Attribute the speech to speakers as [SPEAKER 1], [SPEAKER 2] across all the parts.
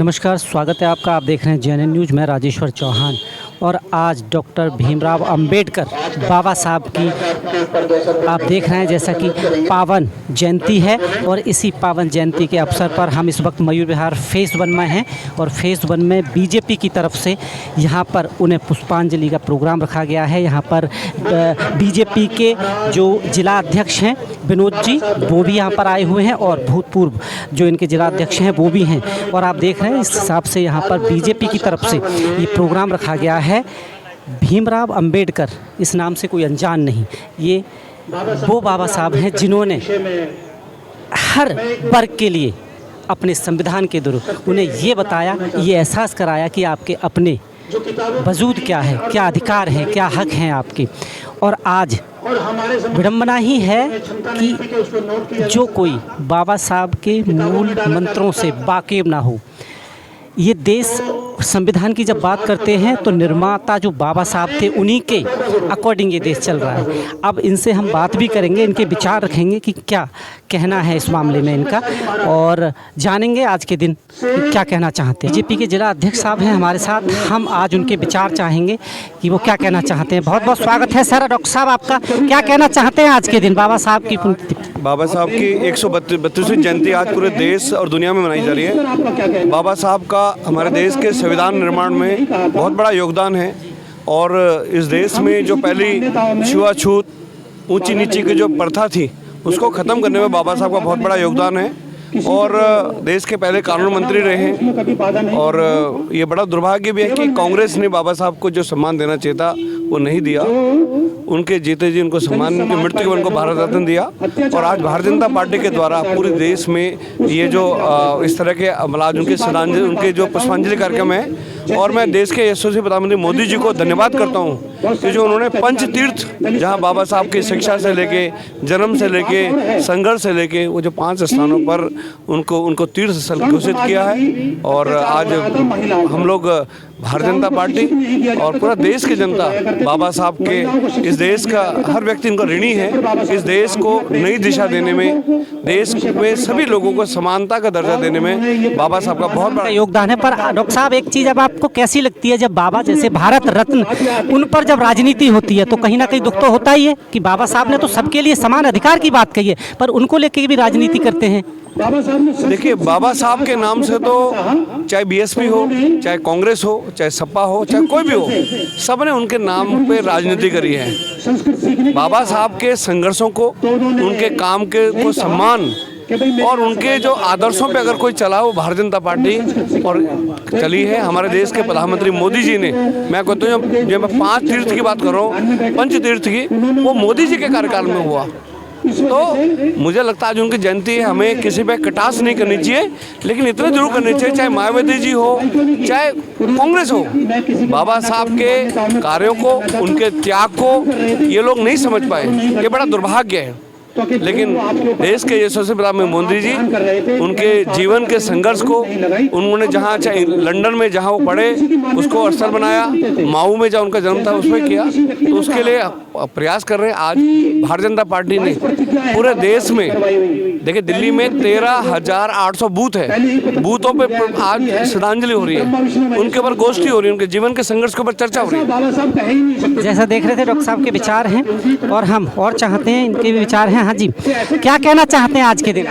[SPEAKER 1] नमस्कार, स्वागत है आपका। आप देख रहे हैं JNN न्यूज़। मैं राजेश्वर चौहान और आज डॉक्टर भीमराव अंबेडकर बाबा साहब की आप देख रहे हैं जैसा कि पावन जयंती है और इसी पावन जयंती के अवसर पर हम इस वक्त मयूर विहार फेज़ 1 में हैं और फेज़ 1 में बीजेपी की तरफ से यहाँ पर उन्हें पुष्पांजलि का प्रोग्राम रखा गया है। यहाँ पर बीजेपी के जो जिला अध्यक्ष हैं विनोद जी, वो भी यहाँ पर आए हुए हैं और भूतपूर्व जो इनके जिला अध्यक्ष हैं वो भी हैं और आप देख रहे हैं इस हिसाब से यहाँ पर बीजेपी की तरफ से ये प्रोग्राम रखा गया है। भीमराव अंबेडकर इस नाम से कोई अनजान नहीं, ये वो बाबा साहब हैं जिन्होंने हर वर्ग के लिए अपने संविधान के द्वारा उन्हें ये बताया, ये एहसास कराया कि आपके अपने वजूद क्या है, क्या अधिकार हैं, क्या हक हैं आपके। और आज विडम्बना ही है कि जो कोई बाबा साहब के मूल मंत्रों से वाकिफ ना हो। ये देश संविधान की जब बात करते हैं तो निर्माता जो बाबा साहब थे उन्हीं के अकॉर्डिंग ये देश चल रहा है। अब इनसे हम बात भी करेंगे, इनके विचार रखेंगे कि क्या कहना है इस मामले में इनका और जानेंगे आज के दिन क्या कहना चाहते हैं। बीजेपी के जिला अध्यक्ष साहब हैं हमारे साथ, हम आज उनके विचार चाहेंगे कि वो क्या कहना चाहते हैं। बहुत बहुत स्वागत है सर। डॉक्टर साहब, आपका क्या कहना चाहते हैं आज के दिन बाबा साहब की पुण्यतिथि?
[SPEAKER 2] बाबा साहब की 132वीं जयंती आज पूरे देश और दुनिया में मनाई जा रही है। बाबा साहब का हमारे देश के संविधान निर्माण में बहुत बड़ा योगदान है और इस देश में जो पहली छुआछूत ऊंची नीची की जो प्रथा थी उसको ख़त्म करने में बाबा साहब का बहुत बड़ा योगदान है और देश के पहले कानून मंत्री रहे हैं। और ये बड़ा दुर्भाग्य भी है कि कांग्रेस ने बाबा साहब को जो सम्मान देना चाहिए था वो नहीं दिया। उनके जीते जी उनको सम्मान, उनकी मृत्यु के उनको भारत रत्न दिया और आज भारतीय जनता पार्टी के द्वारा पूरे देश में ये जो इस तरह के आज उनके श्रद्धांजलि, उनके जो पुष्पांजलि कार्यक्रम है। और मैं देश के यशस्वी प्रधानमंत्री मोदी जी को धन्यवाद करता हूँ कि जो उन्होंने पंच तीर्थ, जहाँ बाबा साहब की शिक्षा से लेके, जन्म से लेके, संघर्ष से लेके, वो जो 5 स्थानों पर उनको तीर्थ स्थल घोषित किया है। और आज हम लोग भारतीय जनता पार्टी और पूरा देश की जनता बाबा साहब के इस देश का हर व्यक्ति इनको ऋणी है। इस देश को नई दिशा देने में, देश में सभी लोगों को समानता का दर्जा देने में बाबा साहब का बहुत बड़ा
[SPEAKER 1] योगदान है। पर डॉक्टर साहब, एक चीज़ अब आपको कैसी लगती है जब बाबा जैसे भारत रत्न उन पर जब राजनीति होती है तो कहीं ना कहीं दुख तो होता ही है कि बाबा साहब ने तो सबके लिए समान अधिकार की बात कही है पर उनको लेकर भी राजनीति करते हैं।
[SPEAKER 2] देखिए, बाबा साहब के नाम से तो चाहे बीएसपी हो, चाहे कांग्रेस हो, चाहे सपा हो, चाहे कोई भी हो, सब ने उनके नाम पे राजनीति करी है। बाबा साहब के संघर्षों को, उनके काम के को सम्मान और उनके जो आदर्शों पे अगर कोई चला वो भारतीय जनता पार्टी और चली है। हमारे देश के प्रधानमंत्री मोदी जी ने, मैं कहता हूँ जब मैं 5 तीर्थ की बात कर रहा हूँ, पंच तीर्थ की, वो मोदी जी के कार्यकाल में हुआ। तो मुझे लगता है आज उनकी जयंती है, हमें किसी पे कटास नहीं करनी चाहिए, लेकिन इतना जरूर करनी चाहिए, चाहे मायावती जी हो, चाहे कांग्रेस हो, बाबा साहब के कार्यों को, उनके त्याग को ये लोग नहीं समझ पाए। ये बड़ा दुर्भाग्य है। लेकिन देश के यशस्वी प्रधानमंत्री मोदी जी उनके जीवन के संघर्ष को उन्होंने जहाँ, चाहे लंदन में जहाँ वो पढ़े उसको स्थल बनाया, माऊ में जहाँ उनका जन्म था उसमें किया, तो उसके लिए प्रयास कर रहे हैं। आज भारतीय जनता पार्टी ने पूरे देश में, देखिए दिल्ली में 13,800 बूथ है, बूथों पे आज श्रद्धांजलि हो रही है, उनके ऊपर गोष्ठी हो रही है, उनके जीवन के संघर्ष के ऊपर चर्चा हो रही है।
[SPEAKER 1] जैसा देख रहे थे डॉक्टर साहब के विचार हैं और हम और चाहते हैं इनके भी विचार हैं। हाँ जी, क्या कहना चाहते हैं आज के दिन?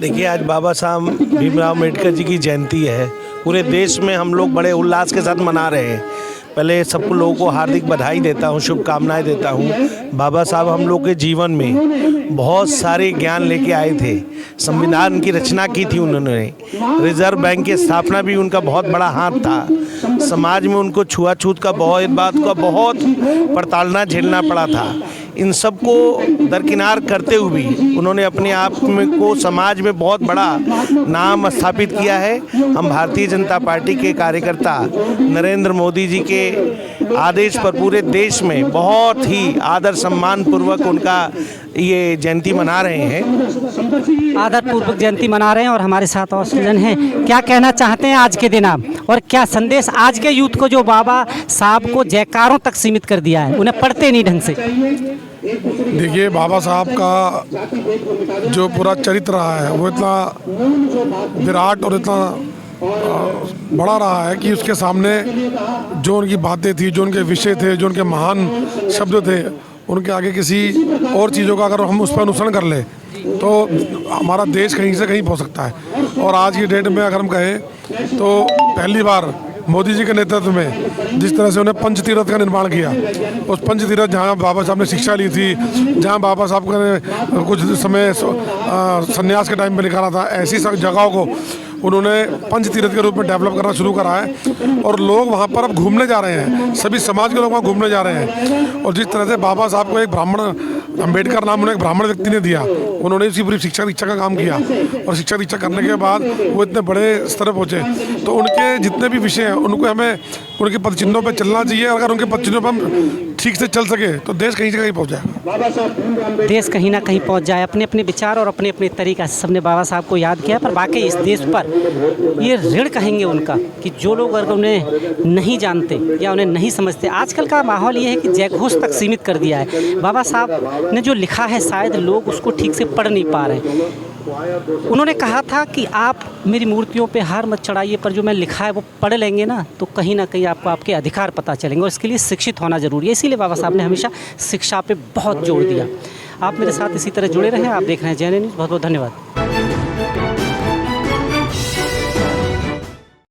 [SPEAKER 3] देखिए, आज बाबा साहब भीमराव अम्बेडकर जी की जयंती है। पूरे देश में हम लोग बड़े उल्लास के साथ मना रहे हैं। पहले सब लोगों को हार्दिक बधाई देता हूँ, शुभकामनाएं देता हूँ। बाबा साहब हम लोग के जीवन में बहुत सारे ज्ञान लेके आए थे। संविधान की रचना की थी उन्होंने, रिजर्व बैंक की स्थापना भी उनका बहुत बड़ा हाथ था। समाज में उनको छुआछूत का बहुत प्रताड़ना झेलना पड़ा था। इन सब को दरकिनार करते हुए भी उन्होंने अपने आप में को समाज में बहुत बड़ा नाम स्थापित किया है। हम भारतीय जनता पार्टी के कार्यकर्ता नरेंद्र मोदी जी के आदेश पर पूरे देश में बहुत ही आदर सम्मान पूर्वक उनका ये जयंती मना रहे हैं।
[SPEAKER 1] आदर पूर्वक जयंती मना रहे हैं और हमारे साथ और सज्जन हैं। क्या कहना चाहते हैं आज के दिन आप और क्या संदेश आज के यूथ को जो बाबा साहब को जयकारों तक सीमित कर दिया है, उन्हें पढ़ते नहीं ढंग से?
[SPEAKER 4] देखिए, बाबा साहब का जो पूरा चरित्र रहा है वो इतना विराट और इतना बड़ा रहा है कि उसके सामने जो उनकी बातें थी, जो उनके विषय थे, जो उनके महान शब्द थे, उनके आगे किसी और चीज़ों का अगर हम उस पर अनुसरण कर ले तो हमारा देश कहीं से कहीं पहुंच सकता है। और आज की डेट में अगर हम कहें तो पहली बार मोदी जी के नेतृत्व में जिस तरह से उन्हें पंचतीर्थ का निर्माण किया, उस पंचतीर्थ जहाँ बाबा साहब ने शिक्षा ली थी, जहाँ बाबा साहब ने कुछ समय संन्यास के टाइम पे निकाला था, ऐसी सब जगहों को उन्होंने पंचतीर्थ के रूप में डेवलप करना शुरू करा है। और लोग वहाँ पर अब घूमने जा रहे हैं, सभी समाज के लोग वहाँ घूमने जा रहे हैं। और जिस तरह से बाबा साहब को एक ब्राह्मण, अम्बेडकर नाम उन्हें एक ब्राह्मण व्यक्ति ने दिया, उन्होंने इसी पूरी शिक्षा दीक्षा का काम किया और शिक्षा दीक्षा करने के बाद वो इतने बड़े स्तर पर पहुँचे। तो उनके जितने भी विषय हैं उनको हमें उनके पदचिन्हों पर चलना चाहिए। अगर उनके पदचिन्हों पर हम ठीक से चल सके तो देश कहीं से कहीं पहुँच जाएगा।
[SPEAKER 1] देश कहीं ना कहीं पहुंच जाए। अपने अपने विचार और अपने अपने तरीक़ा से सबने बाबा साहब को याद किया, पर वाकई इस देश पर ये ऋण कहेंगे उनका कि जो लोग अगर उन्हें नहीं जानते या उन्हें नहीं समझते, आजकल का माहौल ये है कि जयघोष तक सीमित कर दिया है। बाबा साहब ने जो लिखा है शायद लोग उसको ठीक से पढ़ नहीं पा रहे हैं। उन्होंने कहा था कि आप मेरी मूर्तियों पे हार मत चढ़ाइए, पर जो मैं लिखा है वो पढ़ लेंगे ना तो कहीं ना कहीं आपको आपके अधिकार पता चलेंगे, और इसके लिए शिक्षित होना ज़रूरी है। इसीलिए बाबा साहब ने हमेशा शिक्षा पे बहुत जोर दिया। आप मेरे साथ इसी तरह जुड़े रहें। आप देख रहे हैं JNN न्यूज़। बहुत बहुत धन्यवाद।